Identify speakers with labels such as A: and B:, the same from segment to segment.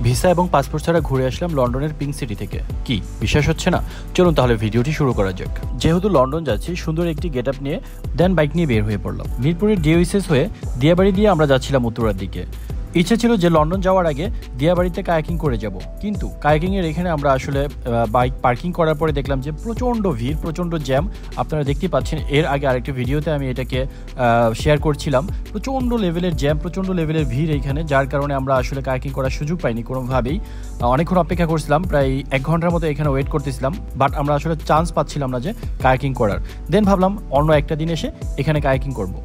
A: Visa এবং passport ছাড়া ঘুরে আসলাম লন্ডনের পিঙ্ক সিটি থেকে। কি বিশ্বাস হচ্ছে না? চলুন তাহলে ভিডিওটি শুরু করা যাক। যেহেতু লন্ডন যাচ্ছি, সুন্দর একটি গেট আপ নিয়ে দেন বাইক নিয়ে বের হয়ে পড়লাম। মিরপুরের ডিওইসিস হয়ে দিয়াবাড়ি দিয়ে আমরা যাচ্ছিলাম উত্তরার দিকে। ইচ্ছা ছিল যে লন্ডন যাওয়ার আগে দিয়াবাড়িতে কায়াকিং করে যাব, কিন্তু কায়াকিংয়ের এখানে আমরা আসলে বাইক পার্কিং করার পরে দেখলাম যে প্রচণ্ড ভিড়, প্রচণ্ড জ্যাম। আপনারা দেখতেই পাচ্ছেন, এর আগে আরেকটি ভিডিওতে আমি এটাকে শেয়ার করছিলাম। প্রচণ্ড লেভেলের জ্যাম, প্রচণ্ড লেভেলের ভিড় এইখানে, যার কারণে আমরা আসলে কায়াকিং করার সুযোগ পাইনি কোনোভাবেই। অনেকক্ষণ অপেক্ষা করছিলাম, প্রায় 1 ঘন্টার মতো এখানে ওয়েট করতেছিলাম, বাট আমরা আসলে চান্স পাচ্ছিলাম না যে কায়াকিং করার। দেন ভাবলাম অন্য একটা দিন এসে এখানে কায়াকিং করব।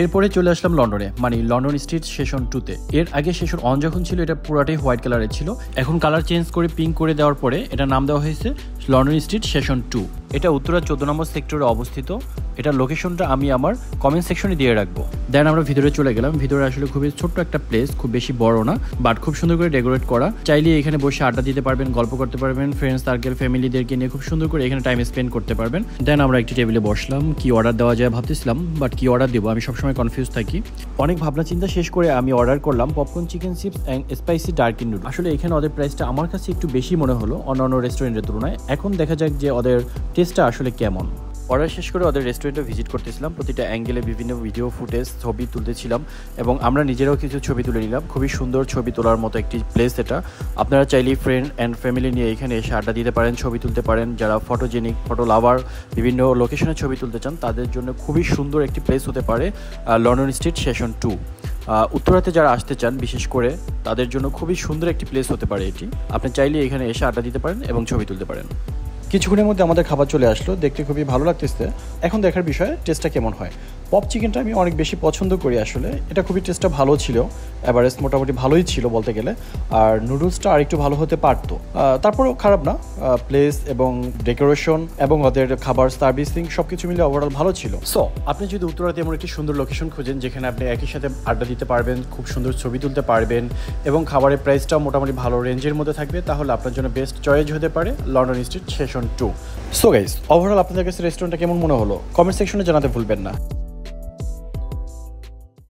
A: এরপরে চলে আসলাম লন্ডনে, মানে লন্ডন স্ট্রিট সেশন 2-তে। এর আগে সেশন 1 যখন ছিল এটা পুরাটাই হোয়াইট কালারের ছিল, এখন কালার চেঞ্জ করে পিঙ্ক করে দেওয়ার পরে এটা নাম দেওয়া হয়েছে লন্ডন স্ট্রিট সেশন 2। এটা উত্তরা 14 নম্বর সেক্টরে অবস্থিত। এটার লোকেশনটা আমি আমার কমেন্ট সেকশনে দিয়ে রাখবো। দেন আমরা ভিতরে চলে গেলাম। ভিতরে আসলে খুবই ছোট্ট একটা প্লেস, খুব বেশি বড় না, বাট খুব সুন্দর করে ডেকোরেট করা। চাইলে এখানে বসে আড্ডা দিতে পারবেন, গল্প করতে পারবেন, ফ্রেন্ডস সার্কেল ফ্যামিলিদেরকে নিয়ে খুব সুন্দর করে এখানে টাইম স্পেন্ড করতে পারবেন। দেন আমরা একটি টেবিলে বসলাম। কি অর্ডার দেওয়া যায় ভাবতেছিলাম, বাট কি অর্ডার দেবো আমি সবসময় কনফিউজ থাকি। অনেক ভাবনা চিন্তা শেষ করে আমি অর্ডার করলাম popcorn chicken chips and spicy ডার্কিন নুডল। আসলে এখানে ওদের প্রাইসটা আমার কাছে একটু বেশি মনে হলো অন্যান্য রেস্টুরেন্টের তুলনায়। এখন দেখা যাক যে ওদের টেস্টটা আসলে কেমন। অর্ডার শেষ করে ওদের রেস্টুরেন্টে ভিজিট করতেছিলাম। প্রতিটা অ্যাঙ্গেলে বিভিন্ন ভিডিও ফুটেজ ছবি তুলতেছিলাম এবং আমরা নিজেরাও কিছু ছবি তুলে নিলাম। খুবই সুন্দর ছবি তোলার মতো একটি প্লেস এটা। আপনারা চাইলেই ফ্রেন্ড অ্যান্ড ফ্যামিলি নিয়ে এখানে এসে আড্ডা দিতে পারেন, ছবি তুলতে পারেন। যারা ফটোজেনিক, ফটো লাভার, বিভিন্ন লোকেশনে ছবি তুলতে চান, তাদের জন্য খুবই সুন্দর একটি প্লেস হতে পারে লন্ডন স্ট্রিট সেশন 2। উত্তরাতে যারা আসতে চান বিশেষ করে, তাদের জন্য খুবই সুন্দর একটি প্লেস হতে পারে এটি। আপনি চাইলে এখানে এসে আড্ডা দিতে পারেন এবং ছবি তুলতে পারেন। কিছুক্ষণের মধ্যে আমাদের খাবার চলে আসলো, দেখতে খুবই ভালো লাগতেছে। এখন দেখার বিষয় টেস্টটা কেমন হয়। পপ চিকেনটা আমি অনেক বেশি পছন্দ করি আসলে, এটা খুবই টেস্টটা ভালো ছিল, এভারেজ মোটামুটি ভালোই ছিল বলতে গেলে। আর নুডলসটা আর একটু ভালো হতে পারতো, তারপরেও খারাপ না। প্লেস এবং ডেকোরেশন এবং ওদের খাবার সার্ভিসিং সব কিছু মিলে ওভারঅল ভালো ছিল। সো আপনি যদি উত্তরাতে এমন একটি সুন্দর লোকেশন খুঁজেন যেখানে আপনি একই সাথে আড্ডা দিতে পারবেন, খুব সুন্দর ছবি তুলতে পারবেন এবং খাবারের প্রাইসটাও মোটামুটি ভালো রেঞ্জের মধ্যে থাকবে, তাহলে আপনার জন্য বেস্ট চয়েস হতে পারে London street session 2। So guys, overall আপনাদের কাছে রেস্টুরেন্টটা কেমন মনে হলো কমেন্ট সেকশনে জানাতে ভুলবেন না।